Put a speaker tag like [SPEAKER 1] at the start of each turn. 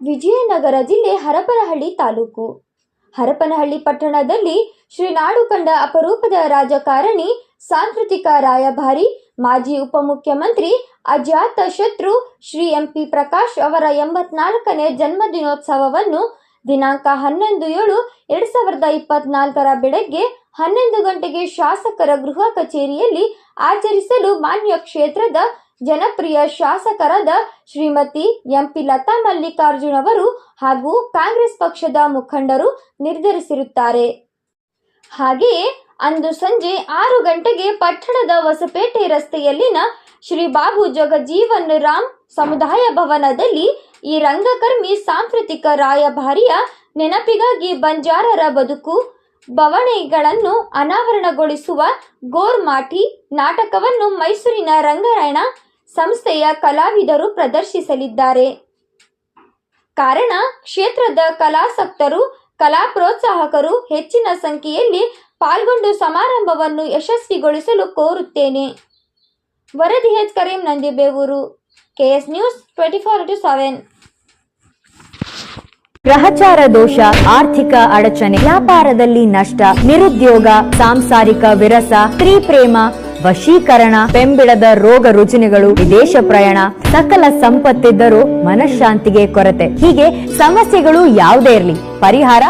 [SPEAKER 1] ವಿಜಯನಗರ ಜಿಲ್ಲೆ ಹರಪನಹಳ್ಳಿ ತಾಲೂಕು. ಹರಪನಹಳ್ಳಿ ಪಟ್ಟಣದಲ್ಲಿ ಶ್ರೀ ನಾಡು ಕಂಡ ಅಪರೂಪದ ರಾಜಕಾರಣಿ, ಸಾಂಸ್ಕೃತಿಕ ರಾಯಭಾರಿ, ಮಾಜಿ ಉಪಮುಖ್ಯಮಂತ್ರಿ, ಅಜಾತ ಶತ್ರು ಶ್ರೀ MP ಪ್ರಕಾಶ್ ಅವರ 84ನೇ ಜನ್ಮದಿನೋತ್ಸವವನ್ನು ದಿನಾಂಕ 11/7/2024 ಬೆಳಗ್ಗೆ 11 ಗಂಟೆಗೆ ಶಾಸಕರ ಗೃಹ ಕಚೇರಿಯಲ್ಲಿ ಆಚರಿಸಲು ಮಾನ್ಯ ಕ್ಷೇತ್ರದ ಜನಪ್ರಿಯ ಶಾಸಕರಾದ ಶ್ರೀಮತಿ MP ಲತಾ ಮಲ್ಲಿಕಾರ್ಜುನ್ ಅವರು ಹಾಗೂ ಕಾಂಗ್ರೆಸ್ ಪಕ್ಷದ ಮುಖಂಡರು ನಿರ್ಧರಿಸಿರುತ್ತಾರೆ. ಹಾಗೆಯೇ ಅಂದು ಸಂಜೆ 6 ಗಂಟೆಗೆ ಪಟ್ಟಣದ ಹೊಸಪೇಟೆ ರಸ್ತೆಯಲ್ಲಿನ ಶ್ರೀ ಬಾಬು ಜಗಜೀವನ್ ರಾಮ್ ಸಮುದಾಯ ಭವನದಲ್ಲಿ ಈ ರಂಗಕರ್ಮಿ ಸಾಂಸ್ಕೃತಿಕ ರಾಯಭಾರಿಯ ನೆನಪಿಗಾಗಿ ಬಂಜಾರರ ಬದುಕು ಬವಣೆಗಳನ್ನು ಅನಾವರಣಗೊಳಿಸುವ ಗೋರ್ಮಾಟಿ ನಾಟಕವನ್ನು ಮೈಸೂರಿನ ರಂಗಾಯಣ ಸಂಸ್ಥೆಯ ಕಲಾವಿದರು ಪ್ರದರ್ಶಿಸಲಿದ್ದಾರೆ. ಕಾರಣ ಕ್ಷೇತ್ರದ ಕಲಾಸಕ್ತರು, ಕಲಾ ಪ್ರೋತ್ಸಾಹಕರು ಹೆಚ್ಚಿನ ಸಂಖ್ಯೆಯಲ್ಲಿ ಪಾಲ್ಗೊಂಡು ಸಮಾರಂಭವನ್ನು ಯಶಸ್ವಿಗೊಳಿಸಲು ಕೋರುತ್ತೇನೆ. ವರದಿ ಕರೀಂ ನಂದಿಬೇವೂರು, KS ನ್ಯೂಸ್ 24/7.
[SPEAKER 2] ಗ್ರಹಚಾರ ದೋಷ, ಆರ್ಥಿಕ ಅಡಚಣೆ, ವ್ಯಾಪಾರದಲ್ಲಿ ನಷ್ಟ, ನಿರುದ್ಯೋಗ, ಸಾಂಸಾರಿಕ ವಿರಸ, ಸ್ತ್ರೀ ಪ್ರೇಮ, ವಶೀಕರಣ, ಬೆಂಬಿಡದ ರೋಗ ರುಜಿನಗಳು, ವಿದೇಶ ಪ್ರಯಾಣ, ಸಕಲ ಸಂಪತ್ತಿದ್ದರೂ ಮನಃಶಾಂತಿಗೆ ಕೊರತೆ, ಹೀಗೆ ಸಮಸ್ಯೆಗಳು ಯಾವುದೇ ಇರಲಿ ಪರಿಹಾರ